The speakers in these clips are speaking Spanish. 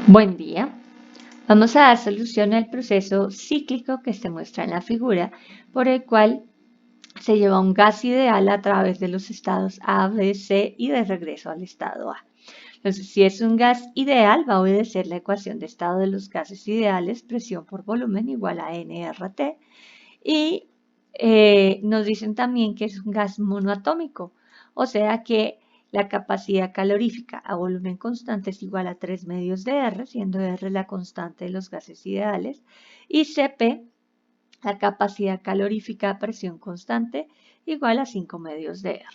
Buen día. Vamos a dar solución al proceso cíclico que se muestra en la figura, por el cual se lleva un gas ideal a través de los estados A, B, C y de regreso al estado A. Entonces, si es un gas ideal, va a obedecer la ecuación de estado de los gases ideales, presión por volumen igual a nRT. Y nos dicen también que es un gas monoatómico, o sea que la capacidad calorífica a volumen constante es igual a 3 medios de R, siendo R la constante de los gases ideales, y Cp, la capacidad calorífica a presión constante, igual a 5 medios de R.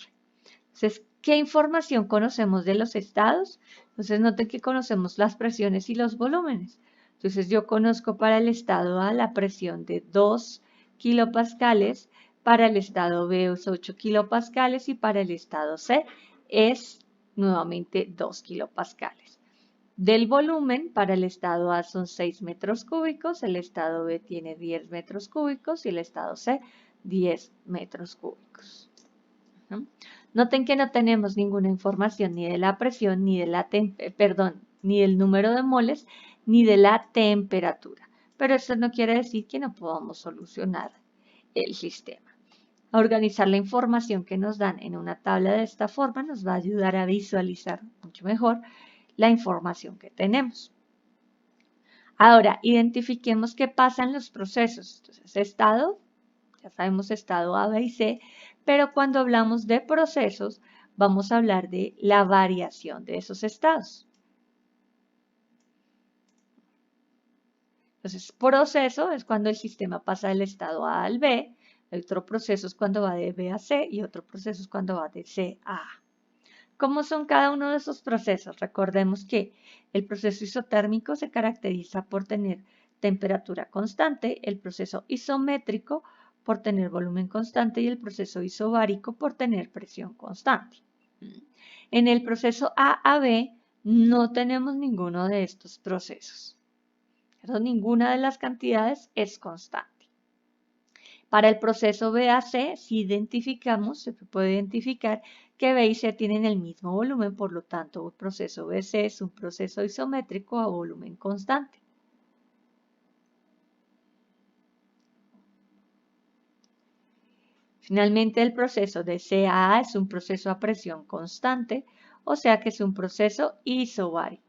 Entonces, ¿qué información conocemos de los estados? Entonces, noten que conocemos las presiones y los volúmenes. Entonces, yo conozco para el estado A la presión de 2 kilopascales, para el estado B es 8 kilopascales y para el estado C es nuevamente 2 kilopascales. Del volumen, para el estado A son 6 metros cúbicos, el estado B tiene 10 metros cúbicos y el estado C 10 metros cúbicos. ¿No? Noten que no tenemos ninguna información ni de la presión, ni de la ni del número de moles, ni de la temperatura. Pero eso no quiere decir que no podamos solucionar el sistema. Organizar la información que nos dan en una tabla de esta forma nos va a ayudar a visualizar mucho mejor la información que tenemos. Ahora, identifiquemos qué pasa en los procesos. Entonces, estado, ya sabemos estado A, B y C, pero cuando hablamos de procesos, vamos a hablar de la variación de esos estados. Entonces, proceso es cuando el sistema pasa del estado A al B, otro proceso es cuando va de B a C y otro proceso es cuando va de C a A. ¿Cómo son cada uno de esos procesos? Recordemos que el proceso isotérmico se caracteriza por tener temperatura constante, el proceso isométrico por tener volumen constante y el proceso isobárico por tener presión constante. En el proceso A a B no tenemos ninguno de estos procesos. ¿Cierto? Ninguna de las cantidades es constante. Para el proceso B a C, si identificamos, se puede identificar que B y C tienen el mismo volumen, por lo tanto, el proceso BC es un proceso isométrico a volumen constante. Finalmente, el proceso de C a A es un proceso a presión constante, o sea que es un proceso isobárico.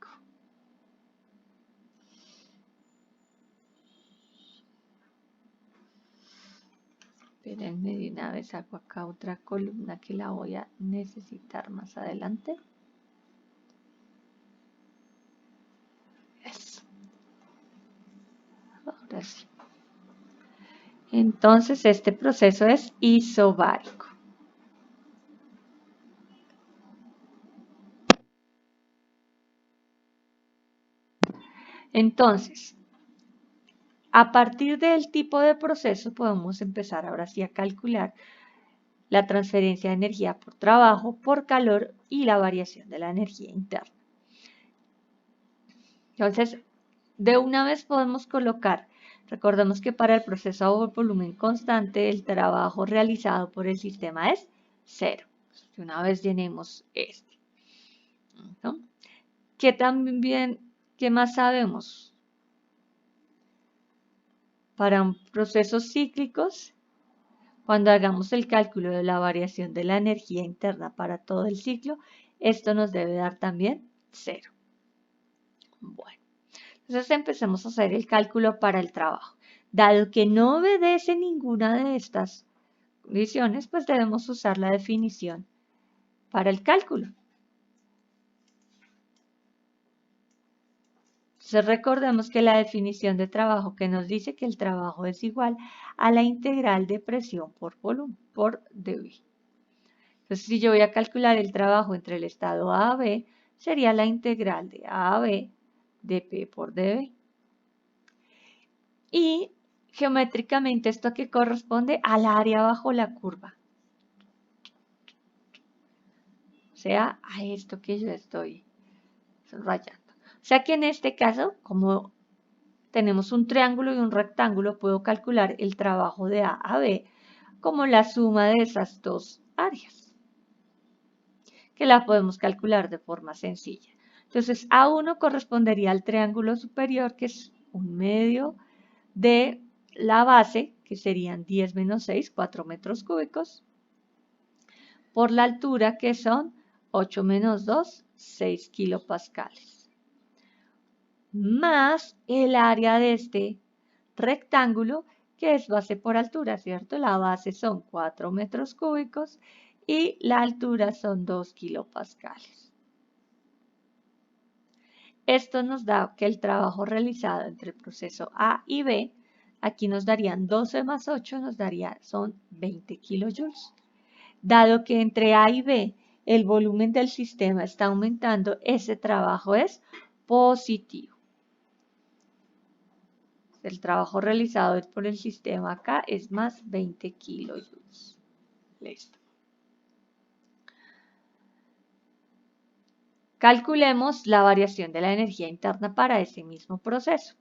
Espérenme, de una vez hago acá otra columna que la voy a necesitar más adelante. Eso. Ahora sí. Entonces, este proceso es isobárico. Entonces, a partir del tipo de proceso podemos empezar ahora sí a calcular la transferencia de energía por trabajo, por calor y la variación de la energía interna. Entonces, de una vez podemos colocar, recordemos que para el proceso a volumen constante el trabajo realizado por el sistema es 0. De una vez llenemos este. ¿No? ¿Qué más sabemos? Para procesos cíclicos, cuando hagamos el cálculo de la variación de la energía interna para todo el ciclo, esto nos debe dar también 0. Bueno, entonces empecemos a hacer el cálculo para el trabajo. Dado que no obedece ninguna de estas condiciones, pues debemos usar la definición para el cálculo. Entonces recordemos que la definición de trabajo que nos dice que el trabajo es igual a la integral de presión por volumen, por dB. Entonces si yo voy a calcular el trabajo entre el estado A a B, sería la integral de A a B de P por dB. Y geométricamente esto que corresponde al área bajo la curva. O sea, a esto que yo estoy subrayando. O sea que en este caso, como tenemos un triángulo y un rectángulo, puedo calcular el trabajo de A a B como la suma de esas dos áreas, que la podemos calcular de forma sencilla. Entonces, A1 correspondería al triángulo superior, que es 1/2 de la base, que serían 10 menos 6, 4 metros cúbicos, por la altura, que son 8 menos 2, 6 kilopascales, más el área de este rectángulo, que es base por altura, ¿cierto? La base son 4 metros cúbicos y la altura son 2 kilopascales. Esto nos da que el trabajo realizado entre el proceso A y B, aquí nos darían 12 más 8, son 20 kilojoules. Dado que entre A y B el volumen del sistema está aumentando, ese trabajo es positivo. El trabajo realizado por el sistema acá es más 20 kilojoules. Listo. Calculemos la variación de la energía interna para ese mismo proceso.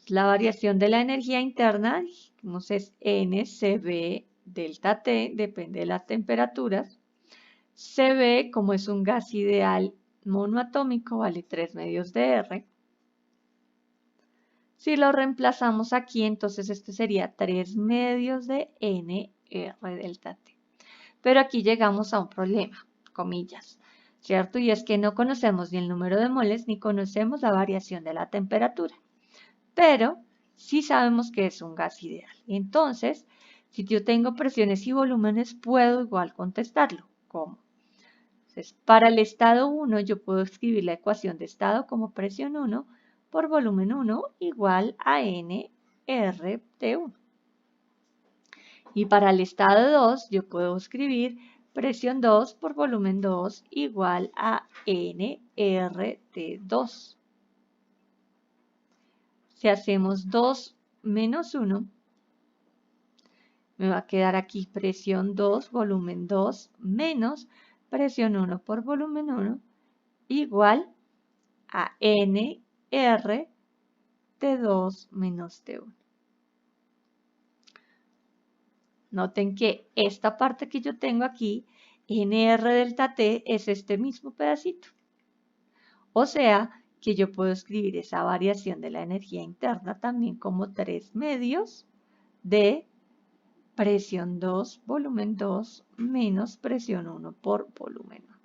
La variación de la energía interna, dijimos, es NCV delta T, depende de las temperaturas. CB, como es un gas ideal monoatómico, vale 3/2 de R. Si lo reemplazamos aquí, entonces este sería 3/2 de NR delta T. Pero aquí llegamos a un problema, comillas, ¿cierto? Y es que no conocemos ni el número de moles ni conocemos la variación de la temperatura. Pero sí sabemos que es un gas ideal. Entonces, si yo tengo presiones y volúmenes, puedo igual contestarlo. ¿Cómo? Entonces, para el estado 1, yo puedo escribir la ecuación de estado como presión 1 por volumen 1 igual a NRT1. Y para el estado 2, yo puedo escribir presión 2 por volumen 2 igual a NRT2. Si hacemos 2 menos 1, me va a quedar aquí presión 2, volumen 2, menos presión 1 por volumen 1, igual a NR T2 menos T1. Noten que esta parte que yo tengo aquí, NR delta T, es este mismo pedacito. O sea, que yo puedo escribir esa variación de la energía interna también como 3/2 de presión 2, volumen 2, menos presión 1 por volumen 1.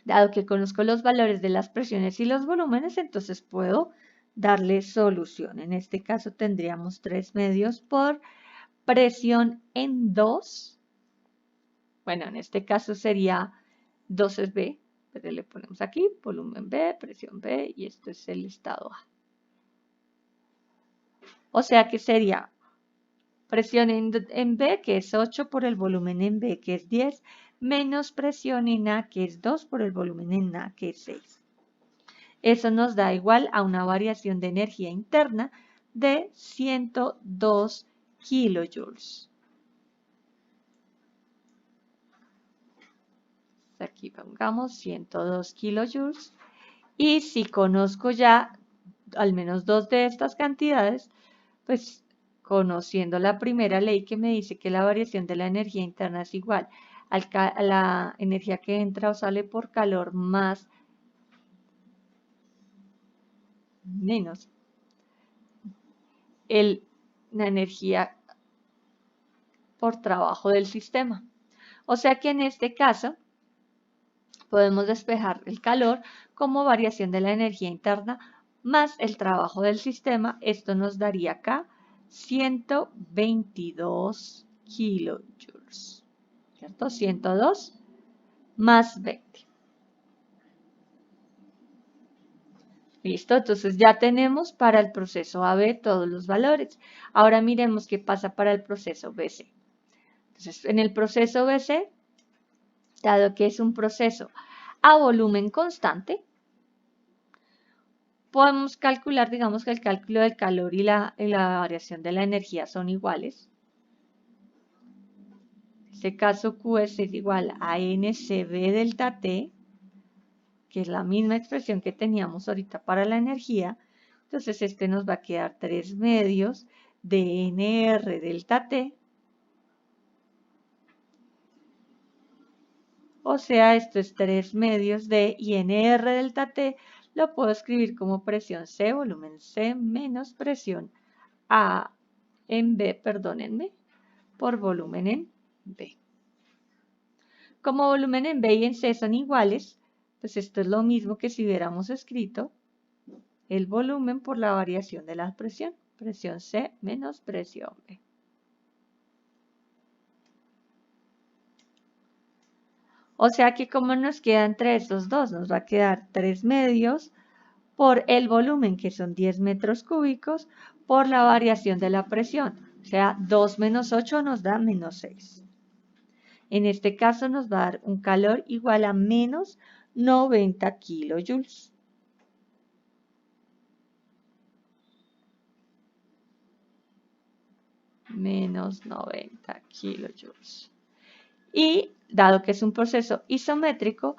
Dado que conozco los valores de las presiones y los volúmenes, entonces puedo darle solución. En este caso tendríamos 3/2 por presión en 2. Bueno, en este caso sería 2 es B, pero le ponemos aquí volumen B, presión B, y esto es el estado A. O sea que sería presión en B, que es 8, por el volumen en B, que es 10, menos presión en A, que es 2, por el volumen en A, que es 6. Eso nos da igual a una variación de energía interna de 102 kilojoules. Aquí pongamos 102 kilojoules. Y si conozco ya al menos dos de estas cantidades, pues conociendo la primera ley que me dice que la variación de la energía interna es igual a la energía que entra o sale por calor más menos la energía por trabajo del sistema. O sea que en este caso podemos despejar el calor como variación de la energía interna más el trabajo del sistema. Esto nos daría acá 122 kilojoules, ¿cierto? 102 más 20. Listo, entonces ya tenemos para el proceso AB todos los valores. Ahora miremos qué pasa para el proceso BC. Entonces, en el proceso BC, dado que es un proceso a volumen constante, podemos calcular, digamos que el cálculo del calor y la variación de la energía son iguales. En este caso, QS es igual a NCV delta T, que es la misma expresión que teníamos ahorita para la energía. Entonces, este nos va a quedar 3/2 de NR delta T O sea, esto es 3 medios de, y NR delta T lo puedo escribir como presión C, volumen C, menos presión A en B, perdónenme, por volumen en B. Como volumen en B y en C son iguales, pues esto es lo mismo que si hubiéramos escrito el volumen por la variación de la presión. Presión C menos presión B. O sea que como nos queda entre estos dos, nos va a quedar 3 medios por el volumen, que son 10 metros cúbicos, por la variación de la presión. O sea, 2 menos 8 nos da menos 6. En este caso nos va a dar un calor igual a menos 90 kilojoules. Menos 90 kilojoules. Y dado que es un proceso isométrico,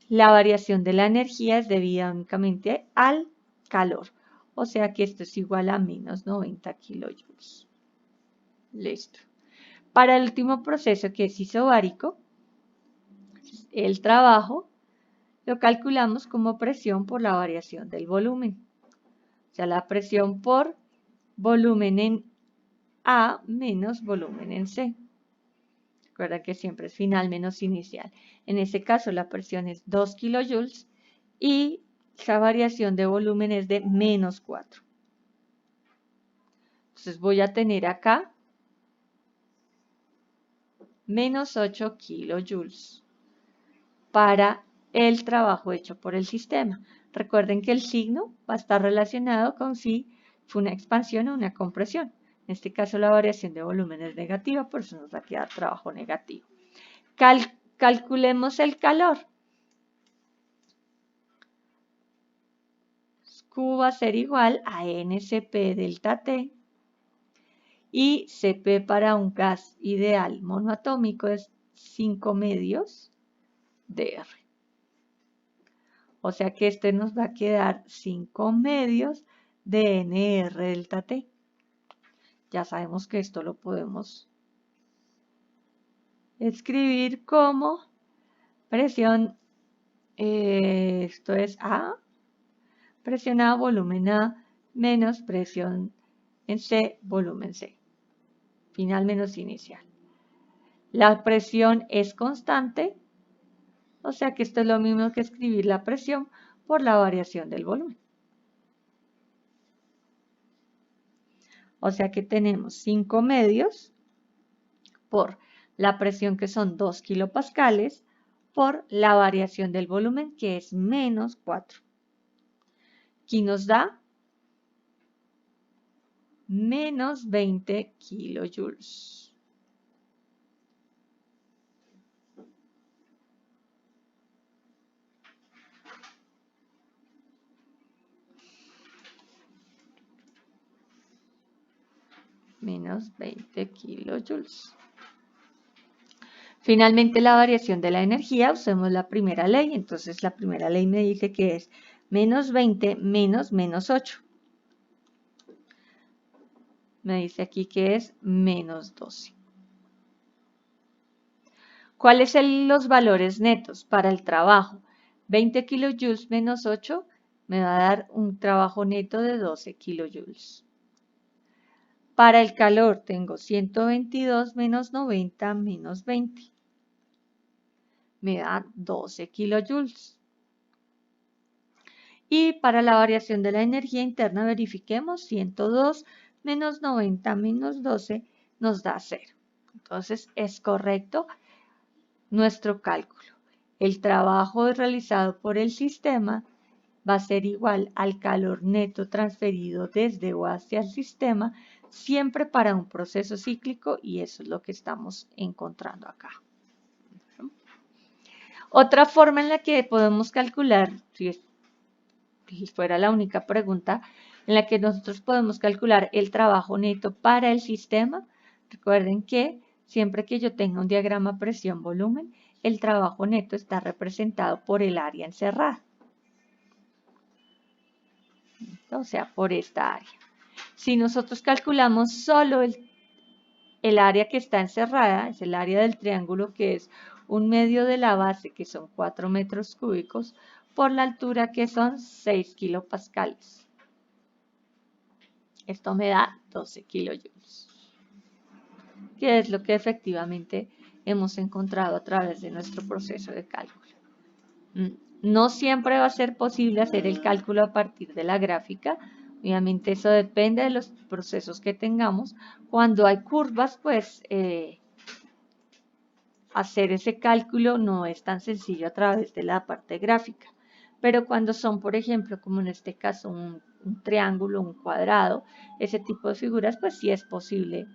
la variación de la energía es debida únicamente al calor. O sea que esto es igual a menos 90 kilojoules. Listo. Para el último proceso, que es isobárico, el trabajo lo calculamos como presión por la variación del volumen. O sea, la presión por volumen en A menos volumen en C. Recuerda que siempre es final menos inicial. En este caso la presión es 2 kilojoules y la variación de volumen es de menos 4. Entonces voy a tener acá menos 8 kilojoules para el trabajo hecho por el sistema. Recuerden que el signo va a estar relacionado con si fue una expansión o una compresión. En este caso la variación de volumen es negativa, por eso nos va a quedar trabajo negativo. Calculemos el calor. Q va a ser igual a NCP delta T y Cp para un gas ideal monoatómico es 5 medios de R. O sea que este nos va a quedar 5 medios de NR delta T. Ya sabemos que esto lo podemos escribir como presión, esto es A, presión A, volumen A, menos presión en C, volumen C. Final menos inicial. La presión es constante, o sea que esto es lo mismo que escribir la presión por la variación del volumen. O sea que tenemos 5 medios por la presión, que son 2 kilopascales, por la variación del volumen, que es menos 4. Aquí nos da menos 20 kilojoules. Menos 20 kilojoules. Finalmente, la variación de la energía, usemos la primera ley. Entonces, la primera ley me dice que es menos 20 menos menos 8. Me dice aquí que es menos 12. ¿Cuáles son los valores netos para el trabajo? 20 kilojoules menos 8 me va a dar un trabajo neto de 12 kilojoules. Para el calor tengo 122 menos 90 menos 20. Me da 12 kilojoules. Y para la variación de la energía interna verifiquemos 102 menos 90 menos 12 nos da 0. Entonces es correcto nuestro cálculo. El trabajo realizado por el sistema va a ser igual al calor neto transferido desde o hacia el sistema, siempre para un proceso cíclico, y eso es lo que estamos encontrando acá. Otra forma en la que podemos calcular, si fuera la única pregunta, en la que nosotros podemos calcular el trabajo neto para el sistema, recuerden que siempre que yo tenga un diagrama presión-volumen, el trabajo neto está representado por el área encerrada. O sea, por esta área. Si nosotros calculamos solo el área que está encerrada, es el área del triángulo, que es un medio de la base, que son 4 metros cúbicos, por la altura, que son 6 kilopascales. Esto me da 12 kilojoules, que es lo que efectivamente hemos encontrado a través de nuestro proceso de cálculo. No siempre va a ser posible hacer el cálculo a partir de la gráfica. Obviamente eso depende de los procesos que tengamos. Cuando hay curvas, pues hacer ese cálculo no es tan sencillo a través de la parte gráfica. Pero cuando son, por ejemplo, como en este caso, un triángulo, un cuadrado, ese tipo de figuras, pues sí es posible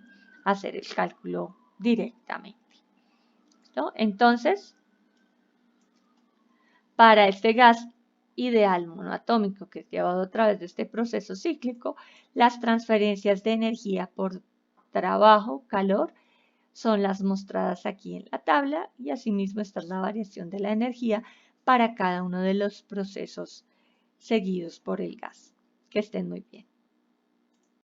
hacer el cálculo directamente. ¿Listo? Entonces, para este gas ideal monoatómico que es llevado a través de este proceso cíclico, las transferencias de energía por trabajo, calor, son las mostradas aquí en la tabla, y asimismo esta es la variación de la energía para cada uno de los procesos seguidos por el gas. Que estén muy bien.